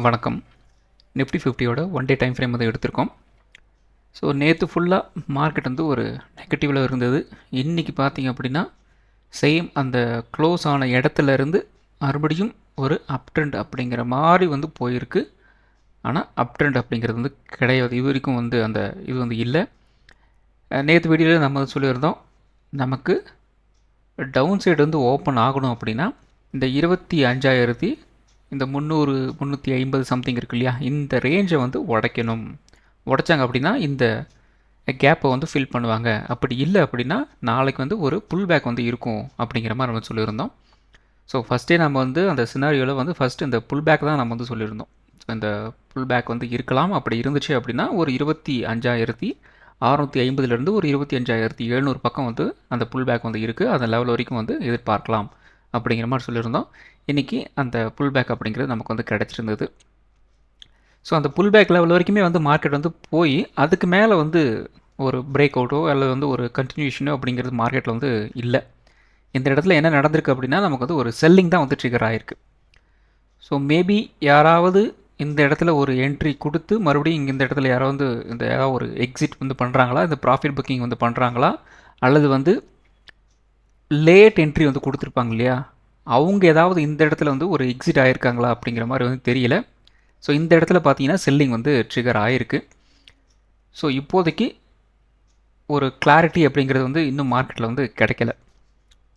வணக்கம். நிஃப்டி 50யோட one day time frame வந்து எடுத்திருக்கோம். ஸோ நேற்று ஃபுல்லாக மார்க்கெட் வந்து ஒரு நெகட்டிவில் இருந்தது. இன்றைக்கி பார்த்தீங்க அப்படின்னா சேம் அந்த க்ளோஸ் ஆன இடத்துல இருந்து மறுபடியும் ஒரு அப் ட்ரெண்ட் அப்படிங்கிற மாதிரி வந்து போயிருக்கு. ஆனால் அப் ட்ரெண்ட் அப்படிங்கிறது வந்து கிடையாது. இது வரைக்கும் வந்து அந்த இது வந்து இல்லை. நேற்று வீடியோவில் நம்ம சொல்லியிருந்தோம், நமக்கு டவுன் சைடு வந்து ஓப்பன் ஆகணும் அப்படின்னா இந்த 25,000 இந்த 300 350 சம்திங் இருக்கு இல்லையா, இந்த ரேஞ்சை வந்து உடைக்கணும். உடைச்சாங்க அப்படின்னா இந்த கேப்பை வந்து ஃபில் பண்ணுவாங்க. அப்படி இல்லை அப்படின்னா நாளைக்கு வந்து ஒரு புல் பேக் வந்து இருக்கும் அப்படிங்கிற மாதிரி நம்ம சொல்லியிருந்தோம். ஸோ ஃபஸ்ட்டே நம்ம வந்து அந்த சினாரியோவில் வந்து ஃபஸ்ட்டு இந்த புல் பேக் தான் நம்ம வந்து சொல்லியிருந்தோம். ஸோ இந்த புல் பேக் வந்து இருக்கலாம். அப்படி இருந்துச்சு அப்படின்னா ஒரு 25,650 ஒரு 25,700 பக்கம் வந்து அந்த புல் பேக் வந்து இருக்குது. அந்த லெவல் வரைக்கும் வந்து எதிர்பார்க்கலாம் அப்படிங்கிற மாதிரி சொல்லியிருந்தோம். இன்றைக்கி அந்த புல் பேக் அப்படிங்கிறது நமக்கு வந்து கிடச்சிருந்தது. ஸோ அந்த புல் பேக் லெவல் வரைக்குமே வந்து மார்க்கெட் வந்து போய் அதுக்கு மேலே வந்து ஒரு பிரேக் அவுட்டோ அல்லது வந்து ஒரு கண்டினியூஷனோ அப்படிங்கிறது மார்க்கெட்டில் வந்து இல்லை. இந்த இடத்துல என்ன நடந்திருக்கு அப்படின்னா நமக்கு வந்து ஒரு செல்லிங் தான் வந்து ட்ரிகர் ஆகிருக்கு. ஸோ மேபி யாராவது இந்த இடத்துல ஒரு என்ட்ரி கொடுத்து மறுபடியும் இங்கே இந்த இடத்துல யாராவது வந்து இந்த ஏதாவது ஒரு எக்ஸிட் வந்து பண்ணுறாங்களா, இந்த ப்ராஃபிட் புக்கிங் வந்து பண்ணுறாங்களா, அல்லது வந்து லேட் என்ட்ரி வந்து கொடுத்துருப்பாங்க இல்லையா, அவங்க ஏதாவது இந்த இடத்துல வந்து ஒரு எக்ஸிட் ஆகிருக்காங்களா அப்படிங்கிற மாதிரி வந்து தெரியல. ஸோ இந்த இடத்துல பார்த்தீங்கன்னா செல்லிங் வந்து ட்ரிகர் ஆகிருக்கு. ஸோ இப்போதைக்கு ஒரு கிளாரிட்டி அப்படிங்கிறது வந்து இன்னும் மார்க்கெட்டில் வந்து கிடைக்கல.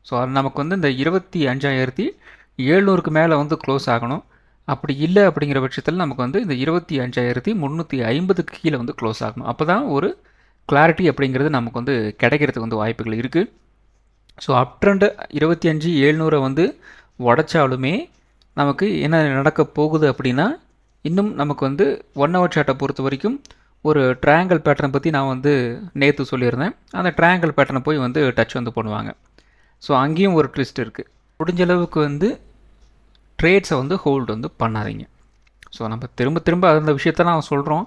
ஸோ அது நமக்கு வந்து இந்த 25,700 மேலே வந்து க்ளோஸ் ஆகணும். அப்படி இல்லை அப்படிங்கிற பட்சத்தில் நமக்கு வந்து இந்த 25,350 கீழே வந்து க்ளோஸ் ஆகணும். அப்போ தான் ஒரு கிளாரிட்டி அப்படிங்கிறது நமக்கு வந்து கிடைக்கிறதுக்கு வந்து வாய்ப்புகள் இருக்குது. ஸோ அப் ட்ரெண்ட் 25,700 வந்து உடைச்சாலுமே நமக்கு என்ன நடக்க போகுது அப்படின்னா, இன்னும் நமக்கு வந்து 1 ஹவர் சார்ட்டை பொறுத்த வரைக்கும் ஒரு ட்ரையாங்கிள் பேட்டர்னை பற்றி நான் வந்து நேற்று சொல்லியிருந்தேன். அந்த ட்ரையாங்கிள் பேட்டர்னை போய் வந்து டச் வந்து பண்ணுவாங்க. ஸோ அங்கேயும் ஒரு ட்விஸ்ட் இருக்குது. முடிஞ்ச அளவுக்கு வந்து ட்ரேட்ஸை வந்து ஹோல்டு வந்து பண்ணாதீங்க. ஸோ நம்ம திரும்ப திரும்ப அந்த விஷயத்த நான் சொல்கிறோம்.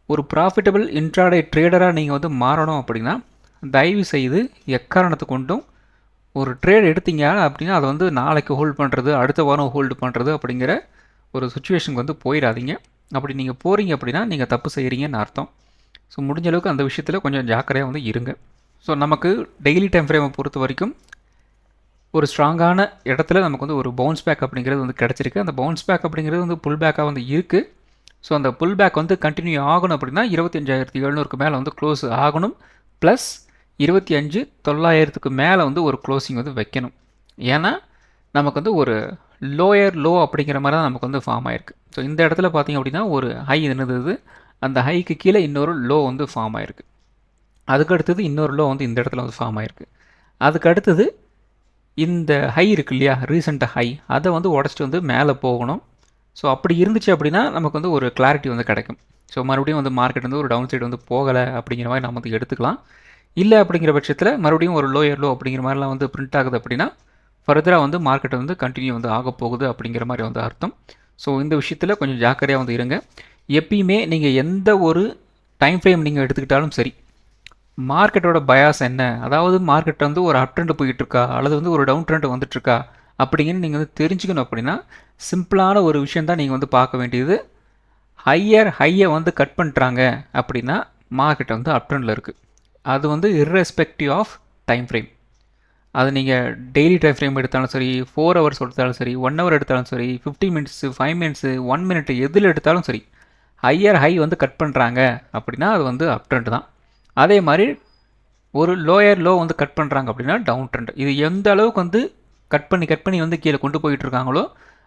ஒரு ப்ராஃபிட்டபிள் இன்ட்ராடே ட்ரேடராக நீங்கள் வந்து மாறணும் அப்படின்னா தயவு செய்து எக்காரணத்தை கொண்டும் ஒரு ட்ரேட் எடுத்தீங்க அப்படின்னா அதை வந்து நாளைக்கு ஹோல்டு பண்ணுறது, அடுத்த வாரம் ஹோல்டு பண்ணுறது அப்படிங்கிற ஒரு சுச்சுவேஷனுக்கு வந்து போயிடாதீங்க. அப்படி நீங்கள் போகிறீங்க அப்படின்னா நீங்கள் தப்பு செய்கிறீங்கன்னு அர்த்தம். ஸோ முடிஞ்ச அளவுக்கு அந்த விஷயத்தில் கொஞ்சம் ஜாக்கிரதையாக வந்து இருங்க. ஸோ நமக்கு டெய்லி டைம் ஃப்ரேமை பொறுத்த வரைக்கும் ஒரு ஸ்ட்ராங்கான இடத்துல நமக்கு வந்து ஒரு பவுன்ஸ் பேக் அப்படிங்கிறது வந்து கிடச்சிருக்கு. அந்த பவுன்ஸ் பேக் அப்படிங்கிறது வந்து புல் பேக்காக வந்து இருக்குது. ஸோ அந்த புல் பேக் வந்து கண்டினியூ ஆகணும் அப்படின்னா 25,700 மேலே வந்து க்ளோஸ் ஆகணும். ப்ளஸ் 25,900 மேலே வந்து ஒரு க்ளோசிங் வந்து வைக்கணும். ஏன்னா நமக்கு வந்து ஒரு லோயர் லோ அப்படிங்கிற மாதிரி தான் நமக்கு வந்து ஃபார்ம் ஆயிருக்கு. ஸோ இந்த இடத்துல பார்த்திங்க அப்படின்னா ஒரு ஹை இருந்தது, அந்த ஹைக்கு கீழே இன்னொரு லோ வந்து ஃபார்ம் ஆயிருக்கு. அதுக்கு அடுத்தது இன்னொரு லோ வந்து இந்த இடத்துல வந்து ஃபார்ம் ஆயிருக்கு. அதுக்கு அடுத்தது இந்த ஹை இருக்கு இல்லையா, ரீசெண்டாக ஹை, அதை வந்து உடச்சிட்டு வந்து மேலே போகணும். ஸோ அப்படி இருந்துச்சு அப்படின்னா நமக்கு வந்து ஒரு கிளாரிட்டி வந்து கிடைக்கும். ஸோ மறுபடியும் வந்து மார்க்கெட் வந்து ஒரு டவுன் சைடு வந்து போகலை அப்படிங்கிற மாதிரி நம்ம வந்து எடுத்துக்கலாம். இல்லை அப்படிங்கிற பட்சத்தில் மறுபடியும் ஒரு லோயர் லோ அப்படிங்கிற மாதிரிலாம் வந்து பிரிண்ட் ஆகுது அப்படின்னா ஃபர்தராக வந்து மார்க்கெட் வந்து கண்டினியூ வந்து ஆக போகுது அப்படிங்கிற மாதிரி வந்து அர்த்தம். ஸோ இந்த விஷயத்தில் கொஞ்சம் ஜாக்கிரதையாக வந்து இருங்க. எப்பயுமே நீங்கள் எந்த ஒரு டைம் ஃப்ரேம் நீங்கள் எடுத்துக்கிட்டாலும் சரி, மார்க்கெட்டோட பயாஸ் என்ன, அதாவது மார்க்கெட் வந்து ஒரு அப் ட்ரெண்ட் போயிட்டுருக்கா அல்லது வந்து ஒரு டவுன் ட்ரெண்ட் வந்துட்டுருக்கா அப்படிங்கன்னு நீங்கள் வந்து தெரிஞ்சுக்கணும். அப்படின்னா சிம்பிளான ஒரு விஷயந்தான் நீங்கள் வந்து பார்க்க வேண்டியது. ஹையை வந்து கட் பண்ணுறாங்க அப்படின்னா மார்க்கெட் வந்து அப் ட்ரெண்டில் இருக்குது. அது வந்து இர்ரெஸ்பெக்டிவ் ஆஃப் டைம் ஃப்ரேம். அது நீங்கள் டெய்லி டைம் ஃப்ரேம் எடுத்தாலும் சரி, 4 ஹவர்ஸ் எடுத்தாலும் சரி, 1 ஹவர் எடுத்தாலும் சரி, 50 மினிட்ஸ், 5 மினிட்ஸு, 1 மினிட் எதில் எடுத்தாலும் சரி, ஹை வந்து கட் பண்ணுறாங்க அப்படின்னா அது வந்து அப் ட்ரெண்ட் தான். அதே மாதிரி ஒரு லோயர் லோ வந்து கட் பண்ணுறாங்க அப்படின்னா டவுன் ட்ரெண்ட். இது எந்த அளவுக்கு வந்து கட் பண்ணி வந்து கீழே கொண்டு போயிட்டுருக்காங்களோ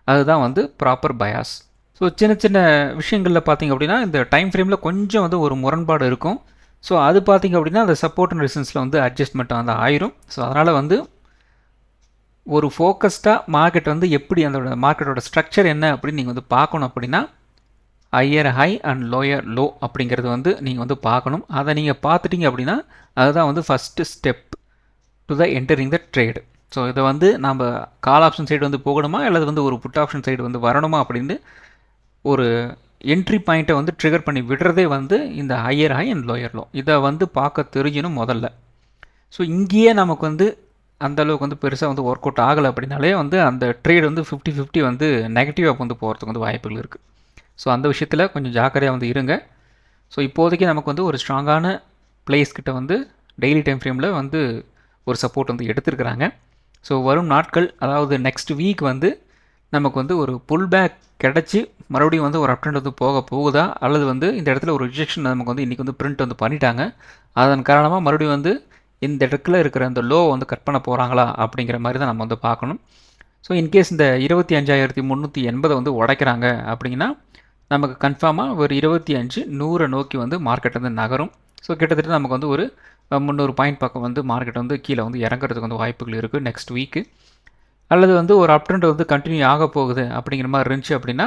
அதுதான் வந்து ப்ராப்பர் பயாஸ். ஸோ சின்ன சின்ன விஷயங்களில் பார்த்திங்க அப்படின்னா இந்த டைம் ஃப்ரேமில் கொஞ்சம் வந்து ஒரு முரண்பாடு இருக்கும். ஸோ அது பார்த்திங்க அப்படின்னா அந்த சப்போர்ட் அண்ட் ரெசிஸ்டன்ஸில் வந்து அட்ஜஸ்ட்மெண்ட் வந்து ஆயிரும். ஸோ அதனால் வந்து ஒரு ஃபோக்கஸ்டாக மார்க்கெட் வந்து எப்படி அந்த மார்க்கெட்டோட ஸ்ட்ரக்சர் என்ன அப்படின்னு நீங்கள் வந்து பார்க்கணும். அப்படின்னா higher high and lower low அப்படிங்கிறது வந்து நீங்கள் வந்து பார்க்கணும். அதை நீங்கள் பார்த்துட்டிங்க அப்படின்னா அதுதான் வந்து first step to the entering the trade. So இதை வந்து நம்ம கால் ஆப்ஷன் சைடு வந்து போகணுமா அல்லது வந்து ஒரு புட் ஆப்ஷன் சைடு வந்து வரணுமா அப்படின்னு ஒரு என்ட்ரி பாயிண்ட்டை வந்து ட்ரிகர் பண்ணி விடுறதே வந்து இந்த higher high and lower low. இதை வந்து பார்க்க தெரிஞ்சணும் முதல்ல. ஸோ இங்கேயே நமக்கு வந்து அந்த அளவுக்கு வந்து பெருசாக வந்து ஒர்க் அவுட் ஆகலை அப்படின்னாலே வந்து அந்த ட்ரேட் வந்து 50-50 வந்து நெகட்டிவாக வந்து போகிறதுக்கு வந்து வாய்ப்புகள் இருக்குது. ஸோ அந்த விஷயத்தில் கொஞ்சம் ஜாக்கிரதையாக வந்து இருங்க. ஸோ இப்போதைக்கு நமக்கு வந்து ஒரு ஸ்ட்ராங்கான பிளேஸ் கிட்ட வந்து டெய்லி டைம் ஃப்ரேமில் வந்து ஒரு சப்போர்ட் வந்து எடுத்திருக்கிறாங்க. ஸோ வரும் நாட்கள், அதாவது நெக்ஸ்ட் வீக் வந்து நமக்கு வந்து ஒரு புல் பேக் கிடச்சி மறுபடியும் வந்து ஒரு அப்ட்ரெண்ட் வந்து போகுதா, அல்லது வந்து இந்த இடத்துல ஒரு ரிஜெக்ஷன் நமக்கு வந்து இன்றைக்கி வந்து பிரிண்ட் வந்து பண்ணிட்டாங்க, அதன் காரணமாக மறுபடியும் வந்து இந்த இடத்துல இருக்கிற அந்த லோ வந்து கட் பண்ண போகிறாங்களா அப்படிங்கிற மாதிரி தான் நம்ம வந்து பார்க்கணும். ஸோ இன்கேஸ் இந்த 25,380 வந்து உடைக்கிறாங்க அப்படின்னா நமக்கு கன்ஃபார்மாக ஒரு 25,100 நோக்கி வந்து மார்க்கெட் வந்து நகரும். ஸோ கிட்டத்தட்ட நமக்கு வந்து ஒரு 300 பாயிண்ட் பக்கம் வந்து மார்க்கெட் வந்து கீழே வந்து இறங்குறதுக்கு வந்து வாய்ப்புகள் இருக்குது நெக்ஸ்ட் வீக்கு. அல்லது வந்து ஒரு அப் ட்ரெண்ட் வந்து கண்டினியூ ஆக போகுது அப்படிங்கிற மாதிரி இருந்துச்சு அப்படின்னா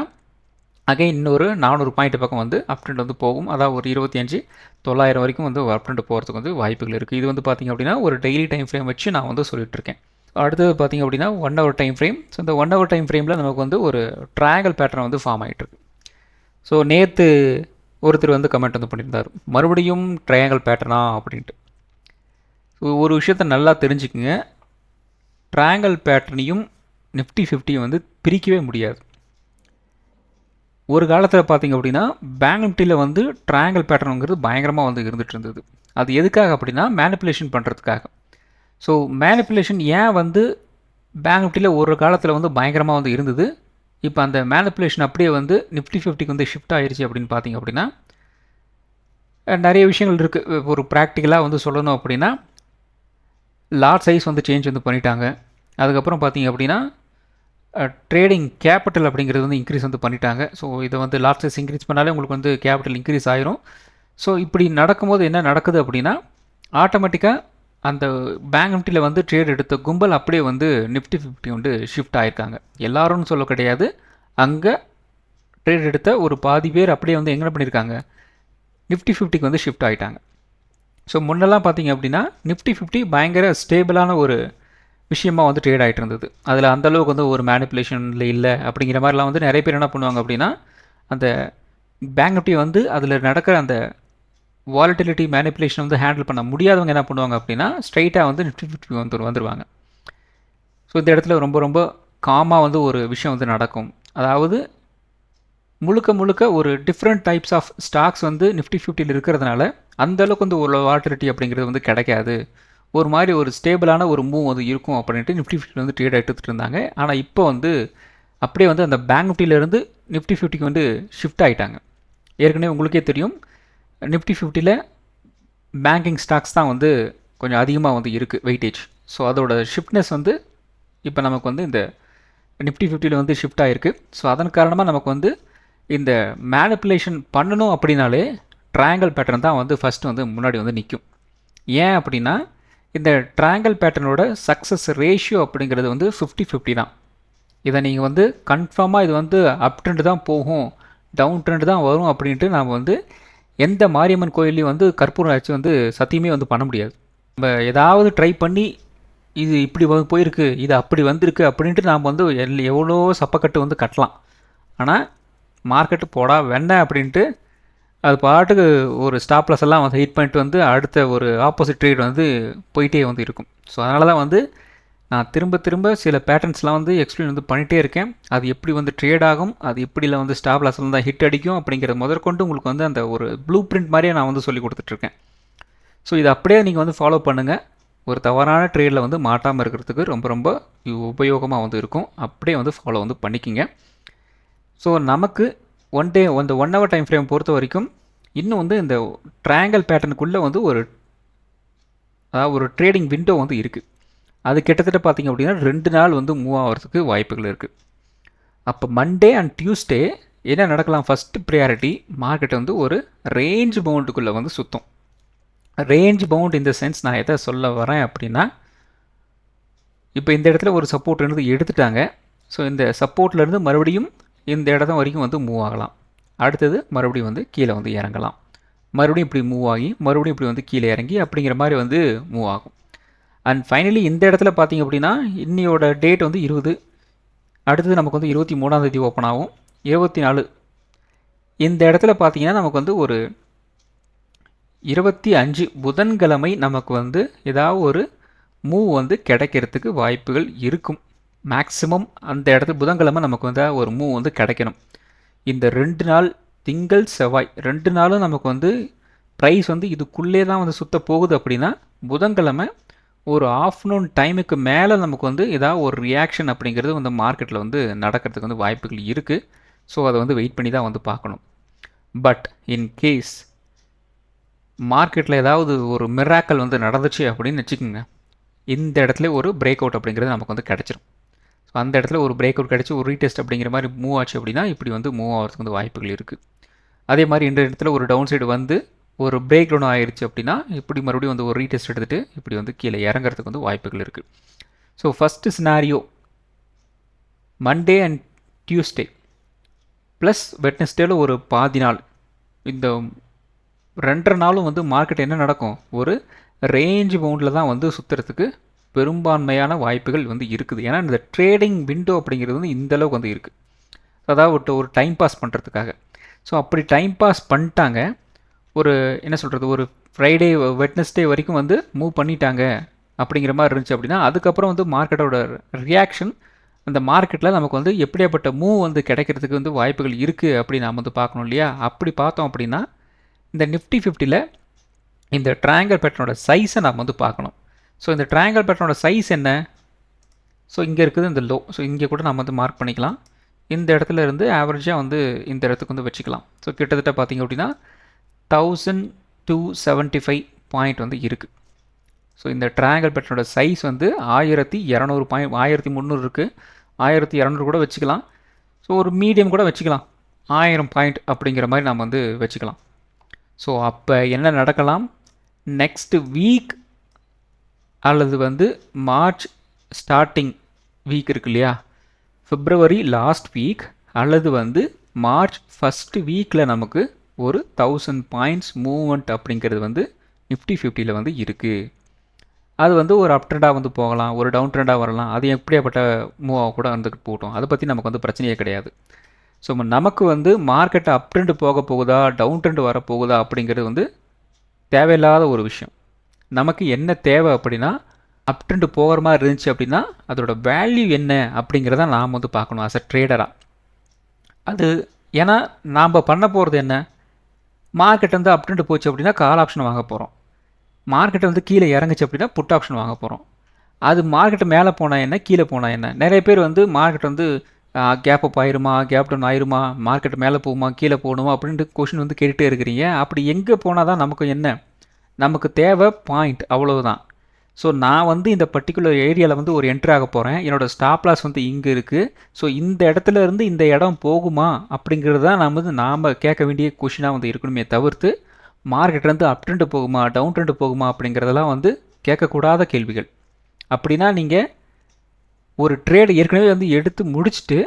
அகைன் இன்னொரு 400 பாயிண்ட் பக்கம் வந்து அப் ட்ரெண்ட் வந்து போகும். அதாவது ஒரு 25,900 வரைக்கும் வந்து அப் ட்ரெண்ட் போகிறதுக்கு வந்து வாய்ப்புகள் இருக்குது. இது வந்து பார்த்திங்க அப்படின்னா ஒரு டெய்லி டைம் ஃப்ரேம் வச்சு நான் வந்து சொல்லிட்டு இருக்கேன். அடுத்தது பார்த்திங்க அப்படின்னா 1 ஹவர் டைம் ஃப்ரேம். ஸோ இந்த 1 ஹவர் டைம் ஃப்ரேமில் நமக்கு வந்து ஒரு ட்ரையாங்கிள் பேட்டர்ன் வந்து ஃபார்ம் ஆகிட்டுருக்கு. ஸோ நேற்று ஒருத்தர் வந்து கமெண்ட் வந்து பண்ணியிருந்தார், மறுபடியும் ட்ரையாங்கிள் பேட்டர்னா அப்படின்ட்டு. ஸோ ஒரு விஷயத்த நல்லா தெரிஞ்சுக்குங்க, ட்ரையாங்கிள் பேட்டர்னையும் நிஃப்டி 50 வந்து பிரிக்கவே முடியாது. ஒரு காலத்தில் பார்த்திங்க அப்படின்னா பேங்க் நிஃப்டியில் வந்து ட்ரையாங்கிள் பேட்டர்னுங்கிறது பயங்கரமாக வந்து இருந்துகிட்டு இருந்தது. அது எதுக்காக அப்படின்னா மேனிப்புலேஷன் பண்ணுறதுக்காக. ஸோ மேனிப்புலேஷன் ஏன் வந்து பேங்க் நிஃப்டியில் ஒரு காலத்தில் வந்து பயங்கரமாக வந்து இருந்தது, இப்போ அந்த மேனிப்புலேஷன் அப்படியே வந்து நிஃப்டி 50க்கு வந்து ஷிஃப்ட் ஆகிருச்சு அப்படின்னு பார்த்திங்க அப்படின்னா நிறைய விஷயங்கள் இருக்குது. ஒரு ப்ராக்டிக்கலாக வந்து சொல்லணும் அப்படின்னா லாட் சைஸ் வந்து சேஞ்ச் வந்து பண்ணிட்டாங்க. அதுக்கப்புறம் பார்த்திங்க அப்படின்னா ட்ரேடிங் கேபிட்டல் அப்படிங்கிறது வந்து இன்க்ரீஸ் வந்து பண்ணிட்டாங்க. ஸோ இதை வந்து லாட் சைஸ் இன்க்ரீஸ் பண்ணாலே உங்களுக்கு வந்து கேபிட்டல் இன்க்ரீஸ் ஆயிரும். ஸோ இப்படி நடக்கும்போது என்ன நடக்குது அப்படின்னா ஆட்டோமேட்டிக்காக அந்த பேங்க் நிஃப்டியில் வந்து ட்ரேட் எடுத்த கும்பல் அப்படியே வந்து நிஃப்டி 50 வந்து ஷிஃப்ட் ஆகிருக்காங்க. எல்லாரும்னு சொல்ல கிடையாது, அங்கே ட்ரேட் எடுத்த ஒரு பாதி பேர் அப்படியே வந்து எங்கே பண்ணியிருக்காங்க, நிஃப்டி 50க்கு வந்து ஷிஃப்ட் ஆகிட்டாங்க. ஸோ முன்னெல்லாம் பார்த்திங்க அப்படின்னா நிஃப்டி 50 பயங்கர ஸ்டேபிளான ஒரு விஷயமாக வந்து ட்ரேட் ஆகிட்டு இருந்தது. அதில் அந்தளவுக்கு வந்து ஒரு மேனிப்புலேஷனில் இல்லை அப்படிங்கிற மாதிரிலாம் வந்து நிறைய பேர் என்ன பண்ணுவாங்க அப்படின்னா அந்த பேங்க் நிஃப்டி வந்து அதில் நடக்கிற அந்த வாலட்டிலிட்டி மேனிப்புலேஷன் வந்து ஹேண்டில் பண்ண முடியாதவங்க என்ன பண்ணுவாங்க அப்படின்னா ஸ்ட்ரைட்டாக வந்து நிஃப்டி 50 வந்துடுவாங்க. ஸோ இந்த இடத்துல ரொம்ப ரொம்ப காமாக வந்து ஒரு விஷயம் வந்து நடக்கும். அதாவது முழுக்க ஒரு டிஃப்ரெண்ட் டைப்ஸ் ஆஃப் ஸ்டாக்ஸ் வந்து நிஃப்டி 50 இருக்கிறதுனால அந்தளவுக்கு வந்து ஒரு வாலட்டிலிட்டி அப்படிங்கிறது வந்து கிடைக்காது. ஒரு மாதிரி ஒரு ஸ்டேபிளான ஒரு மூவ் வந்து இருக்கும் அப்படின்ட்டு நிஃப்டி 50 வந்து ட்ரேட் எடுத்துகிட்டு இருந்தாங்க. ஆனால் இப்போ வந்து அப்படியே வந்து அந்த பேங்க் நிஃப்டியிலேருந்து நிஃப்டி 50க்கு வந்து ஷிஃப்ட் ஆகிட்டாங்க. ஏற்கனவே உங்களுக்கே தெரியும், நிஃப்டி 50ல் பேங்கிங் ஸ்டாக்ஸ் தான் வந்து கொஞ்சம் அதிகமாக வந்து இருக்குது வெயிட்டேஜ். ஸோ அதோட ஷிஃப்ட்னஸ் வந்து இப்போ நமக்கு வந்து இந்த நிஃப்டி 50ல் வந்து ஷிஃப்ட் ஆகிருக்கு. ஸோ அதன் காரணமாக நமக்கு வந்து இந்த மேனிப்புலேஷன் பண்ணணும் அப்படின்னாலே ட்ரையாங்கிள் பேட்டர்ன் தான் வந்து ஃபஸ்ட்டு வந்து முன்னாடி வந்து நிற்கும். ஏன் அப்படின்னா இந்த ட்ரையாங்கிள் பேட்டர்னோட சக்ஸஸ் ரேஷியோ அப்படிங்கிறது வந்து 50-50 தான். இதை நீங்கள் வந்து கன்ஃபார்மாக இது வந்து அப் ட்ரெண்ட் தான் போகும், டவுன் ட்ரெண்ட் தான் வரும் அப்படின்ட்டு நாம் வந்து எந்த மாரியம்மன் கோயிலையும் வந்து கற்பூரம் வச்சு வந்து சத்தியமே வந்து பண்ண முடியாது. நம்ம ஏதாவது ட்ரை பண்ணி இது இப்படி போயிருக்கு, இது அப்படி வந்திருக்கு அப்படின்ட்டு நாம் வந்து எவ்வளோ சப்பக்கட்டு வந்து கட்டலாம். ஆனால் மார்க்கெட்டு போடா வெண்ணெய் அப்படின்ட்டு அது பாட்டுக்கு ஒரு ஸ்டாப்லஸ் எல்லாம் வந்து ஹிட் பண்ணிட்டு வந்து அடுத்த ஒரு ஆப்போசிட் ட்ரேட் வந்து போயிட்டே வந்து இருக்கும். ஸோ அதனால தான் வந்து நான் திரும்ப சில பேட்டர்ன்ஸ்லாம் வந்து எக்ஸ்பிளைன் வந்து பண்ணிகிட்டே இருக்கேன். அது எப்படி வந்து ட்ரேட் ஆகும், அது எப்படிலாம் வந்து ஸ்டாப்லஸ்லாம் தான் ஹிட் அடிக்கும் அப்படிங்கிறது முதற்கொண்டு உங்களுக்கு வந்து அந்த ஒரு ப்ளூ பிரிண்ட் மாதிரியே நான் வந்து சொல்லி கொடுத்துட்ருக்கேன். ஸோ இது அப்படியே நீங்கள் வந்து ஃபாலோ பண்ணுங்கள். ஒரு தவறான ட்ரேடில் வந்து மாட்டாமல் இருக்கிறதுக்கு ரொம்ப உபயோகமாக வந்து இருக்கும். அப்படியே வந்து ஃபாலோ வந்து பண்ணிக்கிங்க. ஸோ நமக்கு அந்த 1 ஹவர் டைம் ஃப்ரேம் பொறுத்த வரைக்கும் இன்னும் வந்து இந்த ட்ரையாங்கிள் பேட்டர்னுக்குள்ளே வந்து ஒரு ட்ரேடிங் விண்டோ வந்து இருக்குது. அது கிட்டத்தட்ட பார்த்திங்க அப்படின்னா 2 நாள் வந்து மூவ் ஆகிறதுக்கு வாய்ப்புகள் இருக்குது. அப்போ மண்டே அண்ட் டியூஸ்டே என்ன நடக்கலாம், ஃபஸ்ட்டு ப்ரியாரிட்டி மார்க்கெட் வந்து ஒரு ரேஞ்ச் பவுண்டுக்குள்ளே வந்து சுற்றும். ரேஞ்ச் பவுண்ட் இந்த சென்ஸ் நான் எதை சொல்ல வரேன் அப்படின்னா, இப்போ இந்த இடத்துல ஒரு சப்போர்ட் இருந்து எடுத்துட்டாங்க. ஸோ இந்த சப்போர்ட்லேருந்து மறுபடியும் இந்த இடத்த வரைக்கும் வந்து மூவ் ஆகலாம். அடுத்தது மறுபடியும் வந்து கீழே வந்து இறங்கலாம். மறுபடியும் இப்படி மூவ் ஆகி மறுபடியும் இப்படி வந்து கீழே இறங்கி அப்படிங்கிற மாதிரி வந்து மூவ் ஆகும். அண்ட் ஃபைனலி இந்த இடத்துல பார்த்திங்க அப்படின்னா இன்னையோட டேட் வந்து 20, அடுத்தது நமக்கு வந்து 23ஆம் தேதி ஓப்பன் ஆகும். 24 இந்த இடத்துல பார்த்திங்கன்னா நமக்கு வந்து ஒரு 25 புதன்கிழமை நமக்கு வந்து ஏதாவது ஒரு மூவ் வந்து கிடைக்கிறதுக்கு வாய்ப்புகள் இருக்கும். மேக்ஸிமம் அந்த இடத்துல புதன்கிழமை நமக்கு வந்து ஒரு மூவ் வந்து கிடைக்கணும். இந்த 2 நாள் திங்கள் செவ்வாய் 2 நாளும் நமக்கு வந்து ப்ரைஸ் வந்து இதுக்குள்ளே தான் வந்து சுத்த போகுது அப்படின்னா புதன்கிழமை ஒரு ஆஃப்டர்நூன் டைமுக்கு மேலே நமக்கு வந்து ஏதாவது ஒரு ரியாக்ஷன் அப்படிங்கிறது வந்து மார்க்கெட்டில் வந்து நடக்கிறதுக்கு வந்து வாய்ப்புகள் இருக்குது. ஸோ அதை வந்து வெயிட் பண்ணி தான் வந்து பார்க்கணும். பட் இன் கேஸ் மார்க்கெட்டில் ஏதாவது ஒரு மிராக்கல் வந்து நடந்துச்சு அப்படின்னு வச்சுக்கோங்க, இந்த இடத்துல ஒரு பிரேக் அவுட் அப்படிங்கிறது நமக்கு வந்து கிடச்சிரும். ஸோ அந்த இடத்துல ஒரு பிரேக் அவுட் கிடச்சி ஒரு ரீடெஸ்ட் அப்படிங்கிற மாதிரி மூவ் ஆச்சு அப்படின்னா இப்படி வந்து மூவ் ஆகிறதுக்கு வந்து வாய்ப்புகள் இருக்குது. அதே மாதிரி இந்த இடத்துல ஒரு டவுன் சைடு வந்து ஒரு பிரேக் டவுன் ஆயிடுச்சு அப்படின்னா இப்படி மறுபடியும் வந்து ஒரு ரீடெஸ்ட் எடுத்துகிட்டு இப்படி வந்து கீழே இறங்குறதுக்கு வந்து வாய்ப்புகள் இருக்குது. So first scenario Monday and Tuesday plus வெட்னஸ்டேல ஒரு பாதி நாள், இந்த 2.5 நாளும் வந்து மார்க்கெட் என்ன நடக்கும், ஒரு ரேஞ்ச் பவுண்டில் தான் வந்து சுற்றுறதுக்கு பெரும்பான்மையான வாய்ப்புகள் வந்து இருக்குது. ஏன்னா இந்த ட்ரேடிங் விண்டோ அப்படிங்கிறது வந்து இந்தளவுக்கு வந்து இருக்குது. அதாவது ஒரு டைம் பாஸ் பண்ணுறதுக்காக. ஸோ அப்படி டைம் பாஸ் பண்ணிட்டாங்க, ஒரு என்ன சொல்கிறது, ஒரு ஃப்ரைடே வெட்னஸ்டே வரைக்கும் வந்து மூவ் பண்ணிட்டாங்க அப்படிங்கிற மாதிரி இருந்துச்சு அப்படின்னா அதுக்கப்புறம் வந்து மார்க்கெட்டோட ரியாக்ஷன் அந்த மார்க்கெட்டில் நமக்கு வந்து எப்படியாப்பட்ட மூவ் வந்து கிடைக்கிறதுக்கு வந்து வாய்ப்புகள் இருக்குது அப்படி நாம் வந்து பார்க்கணும் இல்லையா. அப்படி பார்த்தோம் அப்படின்னா இந்த நிஃப்டி 50ல் இந்த ட்ரையாங்கிள் பேட்டர்னோட சைஸை நாம் வந்து பார்க்கணும். ஸோ இந்த ட்ரையாங்கிள் பேட்டர்னோட சைஸ் என்ன, ஸோ இங்கே இருக்குது இந்த லோ. ஸோ இங்கே கூட நம்ம வந்து மார்க் பண்ணிக்கலாம். இந்த இடத்துல இருந்து ஆவரேஜாக வந்து இந்த இடத்துக்கு வந்து வச்சுக்கலாம். ஸோ கிட்டத்தட்ட பார்த்திங்க அப்படின்னா 1275 பாயிண்ட் வந்து இருக்குது. ஸோ இந்த ட்ரையாங்கிள் பேட்டர்னோட சைஸ் வந்து 1200 பாயிண்ட் 1300 இருக்குது. 1200 கூட வச்சுக்கலாம். ஸோ ஒரு மீடியம் கூட வச்சுக்கலாம், 1000 பாயிண்ட் அப்படிங்கிற மாதிரி நாம் வந்து வச்சுக்கலாம். ஸோ அப்போ என்ன நடக்கலாம், நெக்ஸ்ட் வீக் அல்லது வந்து மார்ச் ஸ்டார்டிங் வீக் இருக்கு இல்லையா, பிப்ரவரி லாஸ்ட் வீக் அல்லது வந்து மார்ச் ஃபஸ்ட்டு வீக்கில் நமக்கு ஒரு 1000 பாயிண்ட்ஸ் மூவ்மெண்ட் அப்படிங்கிறது வந்து நிஃப்டி 50ல் வந்து இருக்குது. அது வந்து ஒரு அப் ட்ரெண்டாக வந்து போகலாம், ஒரு டவுன் ட்ரெண்டாக வரலாம். அது எப்படியாப்பட்ட மூவாக கூட வந்துட்டு போகட்டும், அதை பற்றி நமக்கு வந்து பிரச்சனையே கிடையாது. ஸோ நமக்கு வந்து மார்க்கெட்டை அப் ட்ரெண்டு போக போகுதா டவுன் ட்ரெண்டு வரப்போகுதா அப்படிங்கிறது வந்து தேவையில்லாத ஒரு விஷயம். நமக்கு என்ன தேவை அப்படின்னா அப் ட்ரெண்டு போகிற மாதிரி இருந்துச்சு அப்படின்னா அதோட வேல்யூ என்ன அப்படிங்கிறத நாம் வந்து பார்க்கணும் ஆஸ் அ ட்ரேடராக. அது ஏன்னா நாம் பண்ண போகிறது என்ன, மார்க்கெட் வந்து அப் ட்ரெண்டு போச்சு அப்படின்னா கால் ஆப்ஷன் வாங்க போகிறோம், மார்க்கெட்டை வந்து கீழே இறங்குச்சு அப்படின்னா புட் ஆப்ஷன் வாங்க போகிறோம். அது மார்க்கெட்டு மேலே போனால் என்ன கீழே போனால் என்ன, நிறைய பேர் வந்து மார்க்கெட் வந்து கேப் அப் ஆயிருமா கேப் டவுன் ஆயிருமா மார்க்கெட் மேலே போகுமா கீழே போகணுமா அப்படின்ட்டு கொஷின் வந்து கேட்டுகிட்டே இருக்கிறீங்க. அப்படி எங்கே போனால் தான் நமக்கு என்ன, நமக்கு தேவை பாயிண்ட், அவ்வளவுதான். ஸோ நான் வந்து இந்த பர்டிகுலர் ஏரியாவில் வந்து ஒரு என்ட்ரி ஆக போகிறேன், என்னோடய ஸ்டாப் லாஸ் வந்து இங்கே இருக்குது. ஸோ இந்த இடத்துல இருந்து இந்த இடம் போகுமா அப்படிங்கிறது தான் நாம் கேட்க வேண்டிய கொஷினாக வந்து இருக்கணுமே தவிர்த்து மார்க்கெட்லேருந்து அப் ட்ரெண்டு போகுமா டவுன் ட்ரெண்டு போகுமா அப்படிங்கிறதெல்லாம் வந்து கேட்கக்கூடாத கேள்விகள். அப்படின்னா நீங்கள் ஒரு ட்ரேடு ஏற்கனவே வந்து எடுத்து முடிச்சுட்டு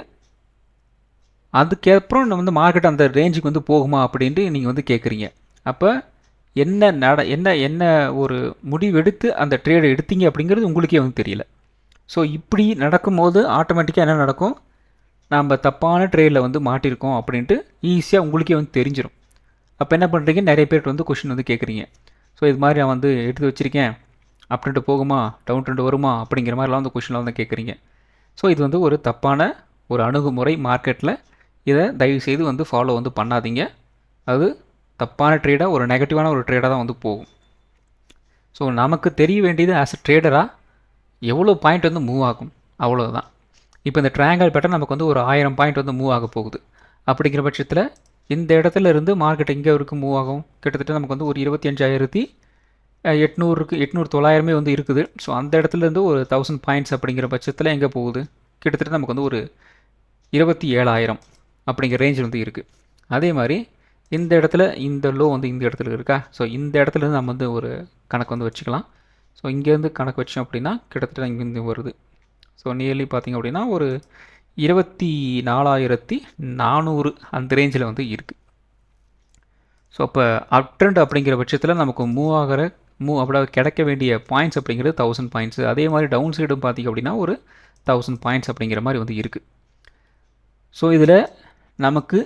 அதுக்கப்புறம் வந்து மார்க்கெட் அந்த ரேஞ்சுக்கு வந்து போகுமா அப்படின்ட்டு நீங்கள் வந்து கேட்குறீங்க. அப்போ என்ன ஒரு முடிவெடுத்து அந்த ட்ரேடை எடுத்தீங்க அப்படிங்கிறது உங்களுக்கே வந்து தெரியல. ஸோ இப்படி நடக்கும்போது ஆட்டோமேட்டிக்காக என்ன நடக்கும், நம்ம தப்பான ட்ரேடில் வந்து மாட்டியிருக்கோம் அப்படின்ட்டு ஈஸியாக உங்களுக்கே வந்து தெரிஞ்சிடும். அப்போ என்ன பண்ணுறீங்க, நிறைய பேர் வந்து கொஷின் வந்து கேட்குறீங்க. ஸோ இது மாதிரி நான் வந்து எடுத்து வச்சுருக்கேன், அப் ட்ரெண்டு போகுமா டவுன் ட்ரெண்டு வருமா அப்படிங்கிற மாதிரிலாம் வந்து கொஷின்லாம் வந்து கேட்குறீங்க. ஸோ இது வந்து ஒரு தப்பான ஒரு அணுகுமுறை மார்க்கெட்டில். இதை தயவுசெய்து வந்து ஃபாலோ வந்து பண்ணாதீங்க. அது தப்பான ட்ரேடாக ஒரு நெகட்டிவான ஒரு ட்ரேடாக தான் வந்து போகும். ஸோ நமக்கு தெரிய வேண்டியது ஆஸ் அ ட்ரேடராக எவ்வளோ பாயிண்ட் வந்து மூவ் ஆகும் அவ்வளோதான். இப்போ இந்த ட்ரையாங்கிள் பேட்டர்ன் நமக்கு வந்து ஒரு 1000 பாயிண்ட் வந்து மூவ் ஆக போகுது. அப்படிங்கிற பட்சத்தில் இந்த இடத்துல இருந்து மார்க்கெட் எங்கே வரைக்கும் மூவ் ஆகும், கிட்டத்தட்ட நமக்கு வந்து ஒரு 25,800 900 வந்து இருக்குது. ஸோ அந்த இடத்துலேருந்து ஒரு 1000 பாயிண்ட்ஸ் அப்படிங்கிற பட்சத்தில் எங்கே போகுது, கிட்டத்தட்ட நமக்கு வந்து ஒரு 27,000 அப்படிங்கிற ரேஞ்ச் வந்து இருக்குது. அதே மாதிரி இந்த இடத்துல இந்த லோ வந்து இந்த இடத்துல இருக்கா, ஸோ இந்த இடத்துலேருந்து நம்ம வந்து ஒரு கணக்கு வந்து வச்சுக்கலாம். ஸோ இங்கேருந்து கணக்கு வச்சோம் அப்படின்னா கிட்டத்தட்ட இங்கேருந்து வருது. ஸோ நியர்லி பார்த்திங்க அப்படின்னா ஒரு 24,400 அந்த ரேஞ்சில் வந்து இருக்குது. ஸோ அப்போ அப் ட்ரெண்ட் அப்படிங்கிற பட்சத்தில் நமக்கு மூவ் அப்படி கிடைக்க வேண்டிய பாயிண்ட்ஸ் அப்படிங்கிறது 1000 பாயிண்ட்ஸு. அதே மாதிரி டவுன் சைடும் பார்த்திங்க அப்படின்னா ஒரு 1000 பாயிண்ட்ஸ் அப்படிங்கிற மாதிரி வந்து இருக்குது. ஸோ இதில் நமக்கு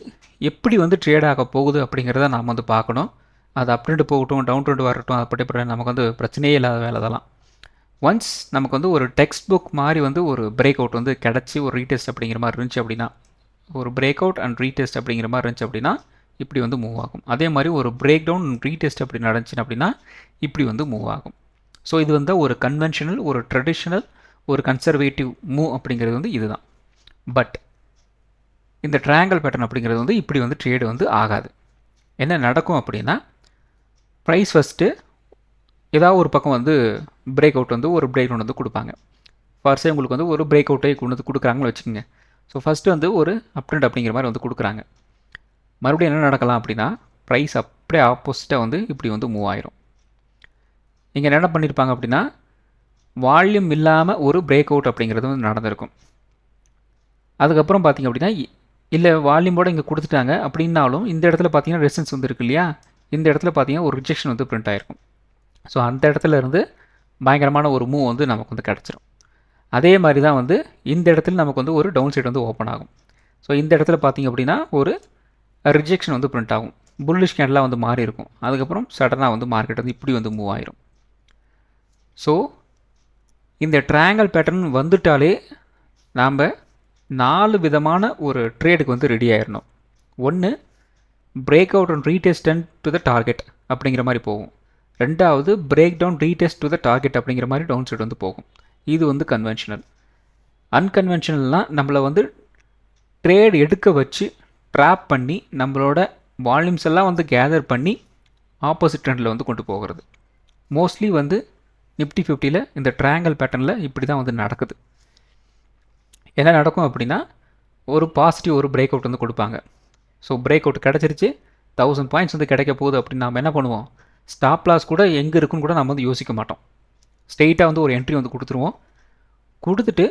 எப்படி வந்து ட்ரேட் ஆக போகுது அப்படிங்கிறத நாம் வந்து பார்க்கணும். அது அப் ட்ரெண்ட் போகட்டும் டவுன் ட்ரெண்ட் வரட்டும், அப்படி நமக்கு வந்து பிரச்சனையே இல்லாத வேலை அதெல்லாம். ஒன்ஸ் நமக்கு வந்து ஒரு டெக்ஸ்ட் புக் மாதிரி வந்து ஒரு பிரேக் அவுட் வந்து கிடச்சி ஒரு ரீடெஸ்ட் அப்படிங்கிற மாதிரி இருந்துச்சு அப்படின்னா, ஒரு பிரேக் அவுட் அண்ட் ரீடெஸ்ட் அப்படிங்கிற மாதிரி இருந்துச்சு அப்படின்னா இப்படி வந்து மூவ் ஆகும். அதே மாதிரி ஒரு பிரேக் டவுன் ரீடெஸ்ட் அப்படி நடந்துச்சு அப்படின்னா இப்படி வந்து மூவ் ஆகும். ஸோ இது வந்து ஒரு கன்வென்ஷனல், ஒரு ட்ரெடிஷ்னல், ஒரு கன்சர்வேட்டிவ் மூவ் அப்படிங்கிறது வந்து இதுதான். பட் இந்த ட்ரையாங்கிள் பேட்டர்ன் அப்படிங்கிறது வந்து இப்படி வந்து ட்ரேடு வந்து ஆகாது. என்ன நடக்கும் அப்படின்னா, ப்ரைஸ் ஃபஸ்ட்டு ஏதாவது ஒரு பக்கம் வந்து பிரேக் அவுட் வந்து ஒரு பிரேக் டவுன் வந்து கொடுப்பாங்க. ஃபர்ஸ்ட் உங்களுக்கு வந்து ஒரு பிரேக் அவுட்டே கொண்டு வந்து கொடுக்குறாங்கன்னு வச்சுக்கோங்க. ஸோ ஃபஸ்ட்டு வந்து ஒரு அப் ட்ரெண்ட் அப்படிங்கிற மாதிரி வந்து கொடுக்குறாங்க. மறுபடியும் என்ன நடக்கலாம் அப்படின்னா, ப்ரைஸ் அப்படியே ஆப்போசிட்டாக வந்து இப்படி வந்து மூவ் ஆயிரும். இங்கே என்ன பண்ணியிருப்பாங்க அப்படின்னா, வால்யூம் இல்லாமல் ஒரு பிரேக் அவுட் அப்படிங்கிறது வந்து நடந்திருக்கும். அதுக்கப்புறம் பார்த்திங்க அப்படின்னா, இல்லை வால்யூமோடு இங்கே கொடுத்துட்டாங்க அப்படின்னாலும் இந்த இடத்துல பார்த்தீங்கன்னா ரெசிஸ்டன்ஸ் வந்து இருக்கு இல்லையா, இந்த இடத்துல பார்த்தீங்கன்னா ஒரு ரிஜெக்ஷன் வந்து பிரிண்ட் ஆகிருக்கும். ஸோ அந்த இடத்துல இருந்து பயங்கரமான ஒரு மூவ் வந்து நமக்கு வந்து கிடச்சிரும். அதே மாதிரி தான் வந்து இந்த இடத்துல நமக்கு வந்து ஒரு டவுன் சைடு வந்து ஓப்பன் ஆகும். ஸோ இந்த இடத்துல பார்த்திங்க அப்படின்னா ஒரு ரிஜெக்ஷன் வந்து பிரிண்ட் ஆகும். புல்லிஷ் கேண்டலாக வந்து மாறி இருக்கும். அதுக்கப்புறம் சடனாக வந்து மார்க்கெட் வந்து இப்படி வந்து மூவ் ஆயிரும். ஸோ இந்த ட்ரையாங்கிள் பேட்டர்ன் வந்துட்டாலே நாம் 4 விதமான ஒரு ட்ரேடுக்கு வந்து ரெடி ஆயிடணும். ஒன்று, break out and retest to the target அப்படிங்கிற மாதிரி போகும். ரெண்டாவது, break down retest to the target அப்படிங்கிற மாதிரி டவுன் சைடு வந்து போகும். இது வந்து கன்வென்ஷனல். அன்கன்வென்ஷனல்னால் நம்மளை வந்து ட்ரேட் எடுக்க வச்சு ட்ராப் பண்ணி நம்மளோட வால்யூம்ஸ் எல்லாம் வந்து கேதர் பண்ணி ஆப்போசிட் ட்ரெண்டில் வந்து கொண்டு போகிறது. மோஸ்ட்லி வந்து நிஃப்டி 50ல் இந்த ட்ரையாங்கிள் பேட்டர்னில் இப்படி தான் வந்து நடக்குது. என்ன நடக்கும் அப்படின்னா, ஒரு பாசிட்டிவ் ஒரு பிரேக் அவுட் வந்து கொடுப்பாங்க. ஸோ பிரேக் அவுட் கிடச்சிருச்சு, 1000 பாயிண்ட்ஸ் வந்து கிடைக்க போகுது அப்படின்னு நாம் என்ன பண்ணுவோம், ஸ்டாப் லாஸ் கூட எங்கே இருக்குன்னு கூட நம்ம வந்து யோசிக்க மாட்டோம். ஸ்ட்ரெயிட்டாக வந்து ஒரு என்ட்ரி வந்து கொடுத்துருவோம். கொடுத்துட்டு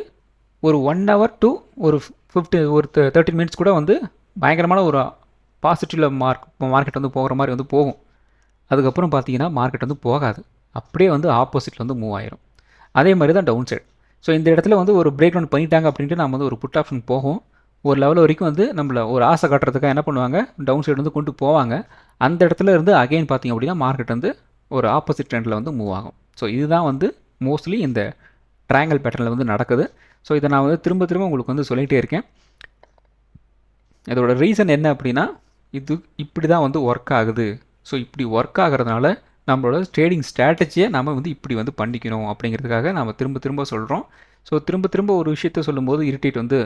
ஒரு 1 ஹவர் டு ஒரு 13 மினிட்ஸ் கூட வந்து பயங்கரமான ஒரு பாசிட்டிவில் மார்க்கெட் வந்து போகிற மாதிரி வந்து போகும். அதுக்கப்புறம் பார்த்தீங்கன்னா மார்க்கெட் வந்து போகாது, அப்படியே வந்து ஆப்போசிட்டில் வந்து மூவ் ஆயிரும். அதே மாதிரி தான் டவுன் சைடு. ஸோ இந்த இடத்துல வந்து ஒரு பிரேக் டவுன் பண்ணிட்டாங்க அப்படின்ட்டு நம்ம வந்து ஒரு புட் ஆப்ஷன் போகும். ஒரு லெவல் வரைக்கும் வந்து நம்மளை ஒரு ஆசை காட்டுறதுக்காக என்ன பண்ணுவாங்க, டவுன் சைடு வந்து கொண்டு போவாங்க. அந்த இடத்துல இருந்து அகைன் பார்த்திங்க அப்படின்னா மார்க்கெட் வந்து ஒரு ஆப்போசிட் ட்ரெண்டில் வந்து மூவ் ஆகும். ஸோ இதுதான் வந்து மோஸ்ட்லி இந்த ட்ரையாங்கிள் பேட்டர்னில் வந்து நடக்குது. ஸோ இதை நான் வந்து திரும்ப திரும்ப உங்களுக்கு வந்து சொல்லிகிட்டே இருக்கேன். இதோட ரீசன் என்ன அப்படின்னா, இது இப்படி தான் வந்து ஒர்க் ஆகுது. ஸோ இப்படி ஒர்க் ஆகிறதுனால நம்மளோட ட்ரேடிங் ஸ்ட்ராட்டஜியை நம்ம வந்து இப்படி வந்து பண்ணிக்கணும் அப்படிங்கிறதுக்காக நம்ம திரும்ப திரும்ப சொல்கிறோம். ஸோ திரும்ப திரும்ப ஒரு விஷயத்த சொல்லும்போது இரிட்டேட் வந்து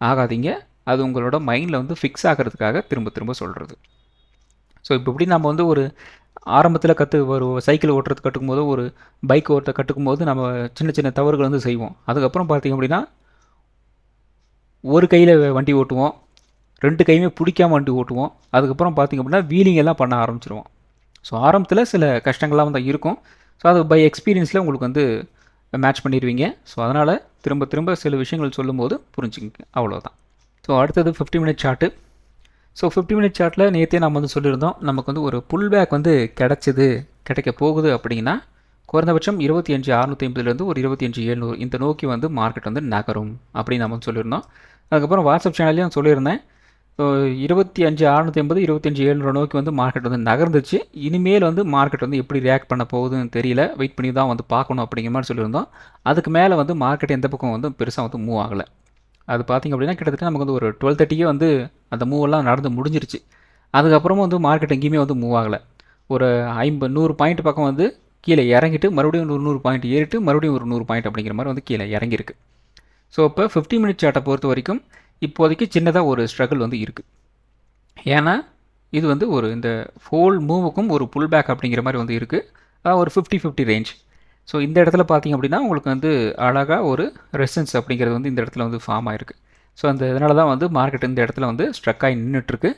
ஆகாதீங்க. அது உங்களோட மைண்டில் வந்து ஃபிக்ஸ் ஆகிறதுக்காக திரும்ப திரும்ப சொல்கிறது. ஸோ இப்போ இப்படி நம்ம வந்து ஒரு ஆரம்பத்தில் ஒரு சைக்கிள் ஓட்டுறது கற்றுக்கும் போது, ஒரு பைக் ஓட்ட கற்றுக்கும் போது நம்ம சின்ன சின்ன தவறுகள் வந்து செய்வோம். அதுக்கப்புறம் பார்த்திங்க அப்படின்னா ஒரு கையில் வண்டி ஓட்டுவோம், 2 கையுமே பிடிக்காம வண்டி ஓட்டுவோம். அதுக்கப்புறம் பார்த்திங்க அப்படின்னா வீலிங் எல்லாம் பண்ண ஆரம்பிச்சிருவோம். ஸோ ஆரம்பத்தில் சில கஷ்டங்கள்லாம் தான் இருக்கும். ஸோ அது பை எக்ஸ்பீரியன்ஸில் உங்களுக்கு வந்து மேட்ச் பண்ணிடுவீங்க. ஸோ அதனால் திரும்ப திரும்ப சில விஷயங்கள் சொல்லும்போது புரிஞ்சுங்க, அவ்வளோதான். ஸோ அடுத்தது 50 மினிட் சார்ட்டு. ஸோ 50 மினிட் சார்ட்டில் நேற்றே நம்ம வந்து சொல்லியிருந்தோம், நமக்கு வந்து ஒரு புல் பேக் வந்து கிடைக்க போகுது அப்படின்னா குறைந்தபட்சம் 25,650லேருந்து ஒரு 25,700 இந்த நோக்கி வந்து மார்க்கெட் வந்து நகரும் அப்படின்னு நம்ம சொல்லியிருந்தோம். அதுக்கப்புறம் வாட்ஸ்அப் சேனல்லையும் சொல்லியிருந்தேன். ஸோ 25,650 25,700 நோக்கி வந்து மார்க்கெட் வந்து நகர்ந்துச்சு. இனிமேல் வந்து மார்க்கெட் வந்து எப்படி ரியாக்ட் பண்ண போகுதுன்னு தெரியல, வெயிட் பண்ணி தான் வந்து பார்க்கணும் அப்படிங்கிற மாதிரி சொல்லியிருந்தோம். அதுக்கு மேலே வந்து மார்க்கெட் எந்த பக்கம் வந்து பெருசாக வந்து மூவ் ஆகலை. அது பார்த்திங்க அப்படின்னா கிட்டத்தட்ட நமக்கு வந்து ஒரு 12:30 வந்து அந்த மூவெல்லாம் நடந்து முடிஞ்சிருச்சு. அதுக்கப்புறமும் வந்து மார்க்கெட் எங்கேயுமே வந்து மூவ் ஆகலை. ஒரு 100 பாயிண்ட் பக்கம் வந்து கீழே இறங்கிட்டு மறுபடியும் ஒரு 100 பாயிண்ட் ஏறிட்டு மறுபடியும் ஒரு 100 பாயிண்ட் அப்படிங்கிற மாதிரி வந்து கீழே இறங்கியிருக்கு. ஸோ இப்போ 50 மினிட் சார்ட்டை பொறுத்த வரைக்கும் இப்போதைக்கு சின்னதாக ஒரு ஸ்ட்ரகிள் வந்து இருக்குது. ஏன்னா இது வந்து ஒரு இந்த ஃபோல் மூவுக்கும் ஒரு புல் பேக் அப்படிங்கிற மாதிரி வந்து இருக்குது, ஒரு 50-50 ரேஞ்ச். ஸோ இந்த இடத்துல பார்த்திங்க அப்படின்னா உங்களுக்கு வந்து அழகாக ஒரு ரெசிஸ்டன்ஸ் அப்படிங்கிறது வந்து இந்த இடத்துல வந்து ஃபார்ம் ஆகிருக்கு. ஸோ அந்த இதனால தான் வந்து மார்க்கெட் இந்த இடத்துல வந்து ஸ்ட்ரக் ஆகி நின்றுட்டுருக்கு.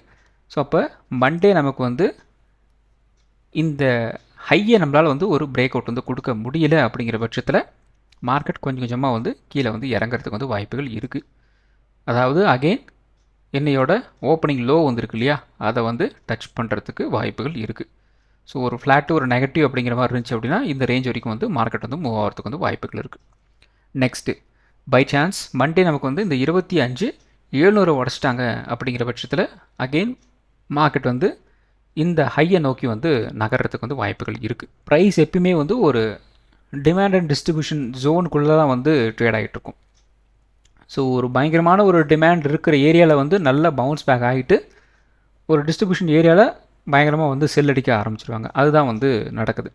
ஸோ அப்போ மண்டே நமக்கு வந்து இந்த ஹையை நம்மளால் வந்து ஒரு பிரேக் அவுட் வந்து கொடுக்க முடியல அப்படிங்கிற பட்சத்தில் மார்க்கெட் கொஞ்சம் கொஞ்சமாக வந்து கீழே வந்து இறங்கிறதுக்கு வந்து வாய்ப்புகள் இருக்குது. அதாவது அகெயின் என்னையோட ஓப்பனிங் லோ வந்துருக்கு இல்லையா, அதை வந்து டச் பண்ணுறதுக்கு வாய்ப்புகள் இருக்குது. ஸோ ஒரு ஃப்ளாட்டு ஒரு நெகட்டிவ் அப்படிங்கிற மாதிரி இருந்துச்சு அப்படின்னா இந்த ரேஞ்ச் வரைக்கும் வந்து மார்க்கெட் வந்து மூவ் ஆகிறதுக்கு வந்து வாய்ப்புகள் இருக்குது. நெக்ஸ்ட்டு பை சான்ஸ் மண்டே நமக்கு வந்து இந்த 25,700 உடச்சிட்டாங்க அப்படிங்கிற பட்சத்தில் அகெயின் மார்க்கெட் வந்து இந்த ஹையை நோக்கி வந்து நகர்றதுக்கு வந்து வாய்ப்புகள் இருக்குது. ப்ரைஸ் எப்பயுமே வந்து ஒரு டிமாண்ட் அண்ட் டிஸ்ட்ரிபியூஷன் ஜோனுக்குள்ளே தான் வந்து ட்ரேட் ஆகிட்டு இருக்கும். ஸோ ஒரு பயங்கரமான ஒரு டிமாண்ட் இருக்கிற ஏரியாவில் வந்து நல்லா பவுன்ஸ் பேக் ஆகிட்டு ஒரு டிஸ்ட்ரிபியூஷன் ஏரியாவில் பயங்கரமாக வந்து செல் அடிக்க ஆரம்பிச்சிருவாங்க. அதுதான் வந்து நடக்குது.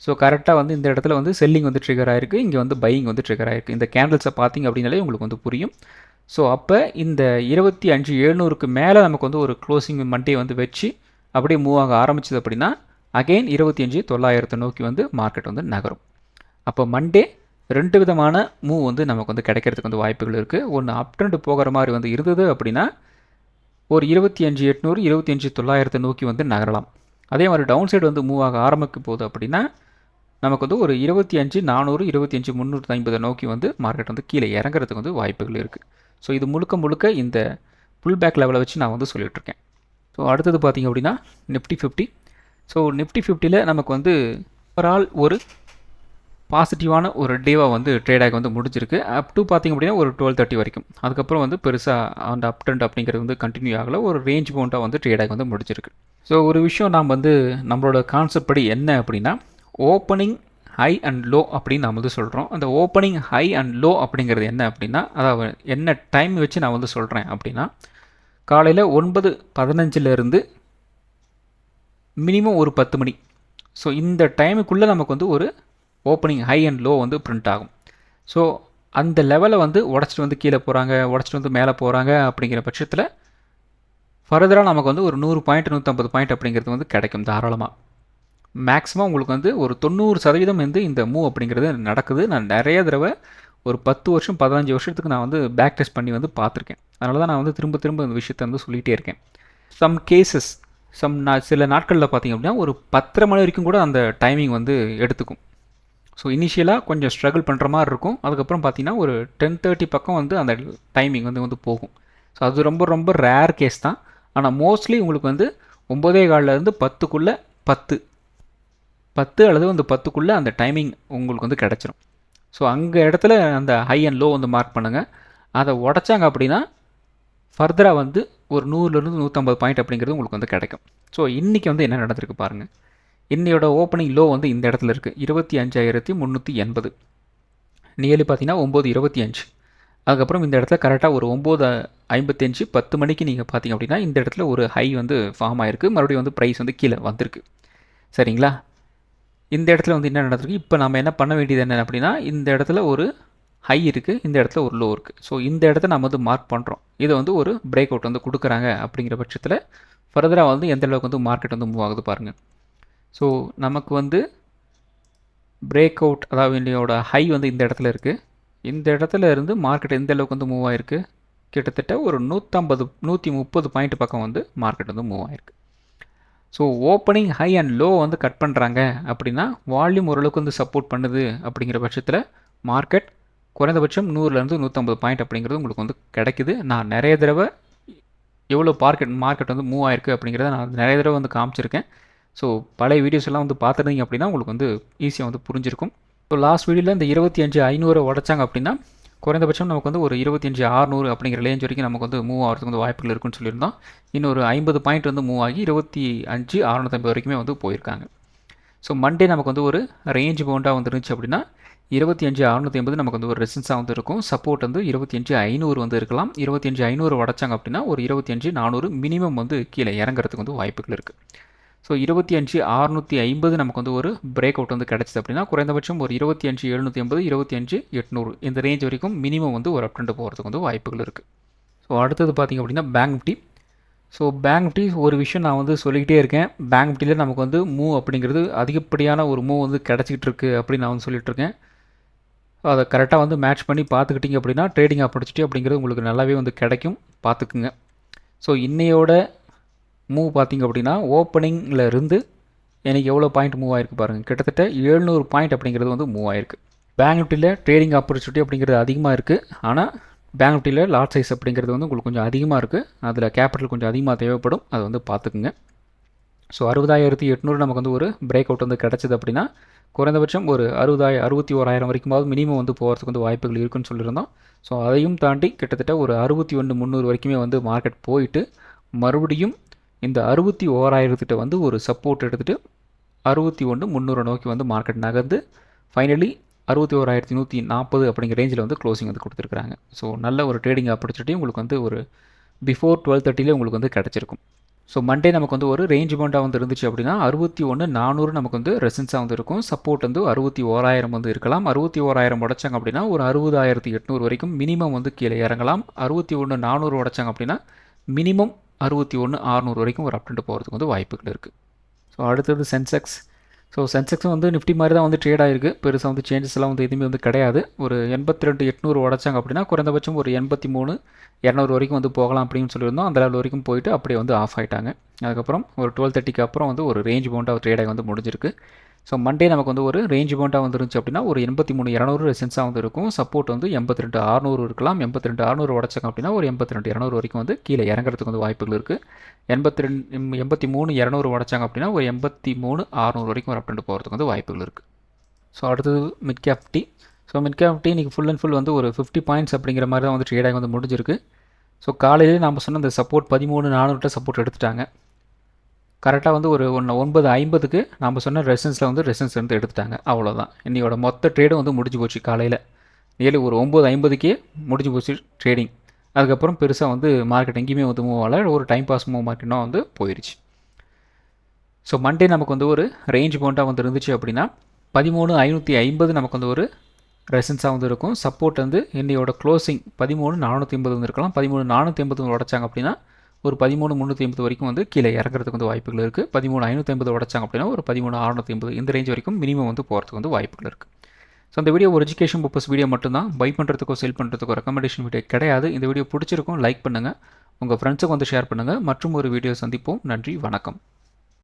ஸோ கரெக்டாக வந்து இந்த இடத்துல வந்து செல்லிங் வந்து ட்ரிகர் ஆகிருக்கு, இங்கே வந்து பையிங் வந்து ட்ரிகர் ஆகிருக்கு. இந்த கேண்டில்ஸை பார்த்திங்க அப்படின்னாலே உங்களுக்கு வந்து புரியும். ஸோ அப்போ இந்த 25,700க்கு மேலே நமக்கு வந்து ஒரு க்ளோசிங் மண்டே வந்து வச்சு அப்படியே மூவ் ஆக ஆரம்பிச்சது அப்படின்னா அகெயின் 25,900 நோக்கி வந்து மார்க்கெட் வந்து நகரும். அப்போ மண்டே 2 விதமான மூவ் வந்து நமக்கு வந்து கிடைக்கிறதுக்கு வந்து வாய்ப்புகள் இருக்குது. ஒன்று அப் ட்ரெண்ட் போகிற மாதிரி வந்து இருந்தது அப்படின்னா ஒரு 25,800 25,900 நோக்கி வந்து நகரலாம். அதே மாதிரி டவுன் சைடு வந்து மூவ் ஆக ஆரம்பிக்க போகுது அப்படின்னா நமக்கு வந்து ஒரு 25,400 25,350 நோக்கி வந்து மார்க்கெட் வந்து கீழே இறங்குறதுக்கு வந்து வாய்ப்புகள் இருக்குது. ஸோ இது முழுக்க முழுக்க இந்த புல் பேக் லெவலை வச்சு நான் வந்து சொல்லிகிட்ருக்கேன். ஸோ அடுத்தது பார்த்திங்க அப்படின்னா நிஃப்டி 50. ஸோ நிஃப்டி 50ல் நமக்கு வந்து ஓவரால் ஒரு பாசிட்டிவான ஒரு டேவாக வந்து ட்ரேடாக வந்து முடிஞ்சிருக்கு. அப் டு பார்த்திங்க அப்படின்னா ஒரு 12:30 வரைக்கும். அதுக்கப்புறம் வந்து பெருசாக அந்த அப் ட்ரெண்ட் அப்படிங்கிறது வந்து கண்டினியூ ஆகலை, ஒரு ரேஞ்ச் பவுண்டாக வந்து ட்ரேடாக வந்து முடிஞ்சிருக்கு. ஸோ ஒரு விஷயம் நாம் வந்து நம்மளோட கான்செப்ட் படி என்ன அப்படின்னா ஓப்பனிங் ஹை அண்ட் லோ அப்படின்னு நான் வந்து சொல்கிறோம். அந்த ஓப்பனிங் ஹை அண்ட் லோ அப்படிங்கிறது என்ன அப்படின்னா அதாவது என்ன டைம் வச்சு நான் வந்து சொல்கிறேன் அப்படின்னா காலையில் 9:15 மினிமம் ஒரு 10 மணி. ஸோ இந்த டைமுக்குள்ளே நமக்கு வந்து ஒரு ஓப்பனிங் ஹை அண்ட் லோ வந்து பிரிண்ட் ஆகும். ஸோ அந்த லெவலை வந்து உடச்சிட்டு வந்து கீழே போகிறாங்க, உடச்சிட்டு வந்து மேலே போகிறாங்க அப்படிங்கிற பட்சத்தில் ஃபர்தராக நமக்கு வந்து ஒரு 100 பாயிண்ட் 150 பாயிண்ட் அப்படிங்கிறது வந்து கிடைக்கும் தாராளமாக. மேக்ஸிமம் உங்களுக்கு வந்து ஒரு 90% வந்து இந்த மூவ் அப்படிங்கிறது நடக்குது. நான் நிறைய தடவை ஒரு 10 வருஷம் 15 வருஷத்துக்கு நான் வந்து பேக் டெஸ்ட் பண்ணி வந்து பார்த்துருக்கேன். அதனால தான் நான் வந்து திரும்ப திரும்ப இந்த விஷயத்தை வந்து சொல்லிகிட்டே இருக்கேன். சம் கேசஸ் சில நாட்களில் பார்த்திங்க அப்படின்னா ஒரு 10:30 மணி வரைக்கும் கூட அந்த டைமிங் வந்து எடுத்துக்கும். ஸோ இனிஷியலாக கொஞ்சம் ஸ்ட்ரகிள் பண்ணுற மாதிரி இருக்கும். அதுக்கப்புறம் பார்த்திங்கன்னா ஒரு 10:30 பக்கம் வந்து அந்த டைமிங் வந்து போகும். ஸோ அது ரொம்ப ரொம்ப ரேர் கேஸ் தான். ஆனால் மோஸ்ட்லி உங்களுக்கு வந்து 9:15 10க்குள்ளே 10 அல்லது அந்த 10க்குள்ளே அந்த டைமிங் உங்களுக்கு வந்து கிடச்சிரும். ஸோ அங்கே இடத்துல அந்த ஹை அண்ட் லோ வந்து மார்க் பண்ணுங்கள். அதை உடச்சாங்க அப்படின்னா ஃபர்தராக வந்து ஒரு 100லேருந்து 150 பாயிண்ட் அப்படிங்கிறது உங்களுக்கு வந்து கிடைக்கும். ஸோ இன்றைக்கி வந்து என்ன நடந்திருக்கு பாருங்கள். இன்னையோட ஓப்பனிங் லோ வந்து இந்த இடத்துல இருக்குது 25,380. நியர்லி பார்த்தீங்கன்னா 9:25. அதுக்கப்புறம் இந்த இடத்துல கரெக்டாக ஒரு 9:55 10 மணிக்கு நீங்கள் பார்த்தீங்க அப்படின்னா இந்த இடத்துல ஒரு ஹை வந்து ஃபார்ம் ஆகிருக்கு. மறுபடியும் வந்து ப்ரைஸ் வந்து கீழே வந்திருக்கு. சரிங்களா? இந்த இடத்துல வந்து என்ன நடந்திருக்கு, இப்போ நம்ம என்ன பண்ண வேண்டியது என்ன அப்படின்னா இந்த இடத்துல ஒரு ஹை இருக்குது, இந்த இடத்துல ஒரு லோ இருக்குது. ஸோ இந்த இடத்த நம்ம வந்து மார்க் பண்ணுறோம். இதை வந்து ஒரு பிரேக் அவுட் வந்து கொடுக்குறாங்க அப்படிங்கிற பட்சத்தில் ஃபர்தராக வந்து எந்த அளவுக்கு வந்து மார்க்கெட் வந்து மூவ் ஆகுது பாருங்கள். ஸோ நமக்கு வந்து பிரேக் அவுட் அதாவது என்னோட ஹை வந்து இந்த இடத்துல இருக்குது. இந்த இடத்துல இருந்து மார்க்கெட் எந்த அளவுக்கு வந்து மூவ் ஆகிருக்கு, கிட்டத்தட்ட ஒரு 130 பாயிண்ட் பக்கம் வந்து மார்க்கெட் வந்து மூவ் ஆகிருக்கு. So opening high and low வந்து கட் பண்ணுறாங்க அப்படின்னா வால்யூம் ஓரளவுக்கு வந்து சப்போர்ட் பண்ணுது அப்படிங்கிற பட்சத்தில் மார்க்கெட் குறைந்தபட்சம் 100லேருந்து 150 பாயிண்ட் அப்படிங்கிறது உங்களுக்கு வந்து கிடைக்குது. நான் நிறைய தடவை எவ்வளோ மார்க்கெட் வந்து மூவ் ஆகிருக்கு அப்படிங்கிறத நான் நிறைய தடவை வந்து காமிச்சிருக்கேன். ஸோ பழைய வீடியோஸ் எல்லாம் வந்து பார்த்துருந்தீங்க அப்படின்னா உங்களுக்கு வந்து ஈஸியாக வந்து புரிஞ்சிருக்கும். ஸோ லாஸ்ட் வீடியோவில் இந்த 25,500 உடச்சாங்க அப்படின்னா குறைந்தபட்சம் நமக்கு வந்து ஒரு 25,600 அப்படிங்கிற ரேஞ்ச் வரைக்கும் நமக்கு வந்து மூவ் ஆகிறதுக்கு வந்து வாய்ப்புகள் இருக்குன்னு சொல்லியிருந்தோம். இன்னொரு 50 பாயிண்ட் வந்து மூவ் ஆகி 25,650 வரைக்குமே வந்து போயிருக்காங்க. ஸோ மண்டே நமக்கு வந்து ஒரு ரேஞ்ச் பவுண்டாக வந்து இருந்துச்சு அப்படின்னா 25,650 நமக்கு வந்து ஒரு ரெசிஸ்டன்ஸாக வந்து இருக்கும். சப்போர்ட் வந்து 25,500 வந்து இருக்கலாம். 25,500 உடச்சாங்க அப்படின்னா ஒரு 25,400 மினிமம் வந்து கீழே இறங்குறதுக்கு வந்து வாய்ப்புகள் இருக்குது. ஸோ 25,650 நமக்கு வந்து ஒரு பிரேக் அவுட் வந்து கிடச்சிது அப்படின்னா குறைந்தபட்சம் ஒரு 25,780 25,800 இந்த ரேஞ்ச் வரைக்கும் மினிமம் வந்து ஒரு அப் ட்ரெண்ட் போகிறதுக்கு வந்து வாய்ப்புகள் இருக்குது. ஸோ அடுத்தது பார்த்திங்க அப்படின்னா bank Nifty. So bank Nifty ஒரு விஷயம் நான் வந்து சொல்லிக்கிட்டே இருக்கேன். பேங்க் நிஃப்டியில் நமக்கு வந்து மூவ் அப்படிங்கிறது அதிகப்படியான ஒரு மூவ் வந்து கிடச்சிக்கிட்டு இருக்குது அப்படின்னு நான் வந்து சொல்லிகிட்ருக்கேன். அதை கரெக்டாக வந்து மேட்ச் பண்ணி பார்த்துக்கிட்டிங்க அப்படின்னா ட்ரேடிங் ஆப்பர்ச்சுனிட்டி அப்படிங்கிறது உங்களுக்கு நல்லாவே வந்து கிடைக்கும், பார்த்துக்குங்க. ஸோ இன்னையோட மூவ் பார்த்திங்க அப்படின்னா ஓப்பனிங்கில் இருந்து எனக்கு எவ்வளோ பாயிண்ட் மூவ் ஆகிருக்கு பாருங்கள். கிட்டத்தட்ட 700 பாயிண்ட் அப்படிங்கிறது வந்து மூவ் ஆகிருக்கு. பேங்க் நிஃப்டியில் ட்ரேடிங் ஆப்பர்ச்சுனிட்டி அப்படிங்கிறது அதிகமாக இருக்குது. ஆனால் பேங்க் நிஃப்டியில் லாட் சைஸ் அப்படிங்கிறது வந்து உங்களுக்கு கொஞ்சம் அதிகமாக இருக்குது. அதில் கேபிட்டல் கொஞ்சம் அதிகமாக தேவைப்படும், அதை வந்து பார்த்துக்குங்க. ஸோ 60,800 நமக்கு வந்து ஒரு பிரேக் அவுட் வந்து கிடச்சிது அப்படின்னா குறைந்தபட்சம் ஒரு 61,000 வரைக்குமாவது மினிமம் வந்து போகிறதுக்கு வந்து வாய்ப்புகள் இருக்குன்னு சொல்லியிருந்தோம். ஸோ அதையும் தாண்டி கிட்டத்தட்ட ஒரு 61,300 வரைக்குமே வந்து மார்க்கெட் போயிட்டு மறுபடியும் இந்த 61,000 வந்து ஒரு சப்போர்ட் எடுத்துகிட்டு 61,300 நோக்கி வந்து மார்க்கெட் நகர்ந்து ஃபைனலி 61,140 அப்படிங்கிற ரேஞ்சில் வந்து க்ளோசிங் வந்து கொடுத்துருக்காங்க. ஸோ நல்ல ஒரு ட்ரேடிங் ஆப்பர்ச்சுனிட்டி உங்களுக்கு வந்து ஒரு பிஃபோர் 12:30 உங்களுக்கு வந்து கிடச்சிருக்கும். ஸோ மண்டே நமக்கு வந்து ஒரு ரேஞ்ச் பவுண்டாக வந்து இருந்துச்சு அப்படின்னா 61,400 நமக்கு வந்து ரெசன்ஸாக வந்து இருக்கும். சப்போர்ட் வந்து 61,000 வந்து இருக்கலாம். 61,000 உடைச்சாங்க அப்படின்னா ஒரு 60,800 வரைக்கும் மினிமம் வந்து கீழே இறங்கலாம். 61,400 உடைச்சாங்க அப்படின்னா மினிமம் 61,600 வரைக்கும் ஒரு அப்டெண்ட் போகிறதுக்கு வந்து வாய்ப்புகள் இருக்குது. ஸோ அடுத்தது சென்செக்ஸ். ஸோ சென்செக்ஸும் வந்து நிஃப்டி மாதிரி தான் வந்து ட்ரேட் ஆகிருக்கு. பெருசாக வந்து சேஞ்சஸ் எல்லாம் வந்து எதுவுமே வந்து கிடையாது. ஒரு 82,800 உடைச்சாங்க அப்படின்னா குறைந்தபட்சம் ஒரு 83,200 வரைக்கும் வந்து போகலாம் அப்படின்னு சொல்லியிருந்தோம். அந்த லெவல் வரைக்கும் போயிட்டு அப்படியே வந்து ஆஃப் ஆகிட்டாங்க. அதுக்கப்புறம் ஒரு 12:30க்கு அப்புறம் வந்து ஒரு ரேஞ்ச் பவுண்டாக ட்ரேட் ஆகி வந்து முடிஞ்சிருக்கு. ஸோ மண்டே நமக்கு வந்து ஒரு ரேஞ்ச் பவுண்டாக வந்துருந்துச்சு அப்படின்னா ஒரு 83,200 ரெசன்ஸாக வந்து இருக்கும். சப்போர்ட் வந்து 82,600 இருக்கலாம். 82,600 உடைச்சாங்க அப்படின்னா ஒரு 82,200 வரைக்கும் வந்து கீழே இறங்குறதுக்கு வந்து வாய்ப்புகள் இருக்குது. 83,200 உடைச்சாங்க அப்படின்னா ஒரு 83,600 வரைக்கும் ஒரு அப்டெண்ட் போகிறதுக்கு வந்து வாய்ப்புகள் இருக்குது. ஸோ அடுத்தது mid cap tea. So mid cap tea இன்றைக்கி ஃபுல் அண்ட் ஃபுல் வந்து ஒரு 50 பாயிண்ட்ஸ் அப்படிங்கிற மாதிரி தான் வந்து ட்ரேடாக வந்து முடிஞ்சிருக்கு. ஸோ காலையிலே நம்ம சொன்ன இந்த சப்போர்ட் 13,400 சப்போர்ட் எடுத்துட்டாங்க. கரெக்டாக வந்து ஒரு 9:50க்கு நம்ம சொன்ன ரெசன்ஸில் வந்து ரெசன்ஸ் வந்து எடுத்துட்டாங்க. அவ்வளோதான். இன்னையோட மொத்த ட்ரேடும் வந்து முடிஞ்சு போச்சு. காலையில் ஏழு ஒரு 9:50க்கே முடிஞ்சு போச்சு ட்ரேடிங். அதுக்கப்புறம் பெருசாக வந்து மார்க்கெட் எங்கேயுமே வந்து மூவ் ஆகலை. ஒரு டைம் பாஸ் மூவ் மார்க்கெட்டாக வந்து போயிடுச்சு. ஸோ மண்டே நமக்கு வந்து ஒரு ரேஞ்ச் பவுண்டாக வந்து இருந்துச்சு அப்படின்னா 13,550 நமக்கு வந்து ஒரு ரெசன்ஸாக வந்து இருக்கும். சப்போர்ட் வந்து இன்னையோட க்ளோசிங் 13,480 வந்து இருக்கலாம். 13,480 உடைச்சாங்க அப்படின்னா ஒரு 13,380 வரைக்கும் வந்து கீழே இறங்குறதுக்கு வந்து வாய்ப்புகள் இருக்குது. 13,550 உடைச்சாங்க அப்படின்னா ஒரு 13,680 இந்த ரேஞ்ச் வரைக்கும் மினிமம் வந்து போகிறதுக்கு வந்து வாய்ப்புகள் இருக்குது. ஸோ இந்த வீடியோ ஒரு எஜுகேஷன் பர்பஸ் வீடியோ மட்டும்தான். பை பண்ணுறதுக்கோ செல் பண்ணுறதுக்கோ ரெக்கமெண்டேஷன் வீடியோ கிடையாது. இந்த வீடியோ பிடிச்சிருக்கும் லைக் பண்ணுங்கள், உங்கள் ஃப்ரெண்ட்ஸுக்கு வந்து ஷேர் பண்ணுங்கள். மற்றும் ஒரு வீடியோ சந்திப்போம். நன்றி, வணக்கம்.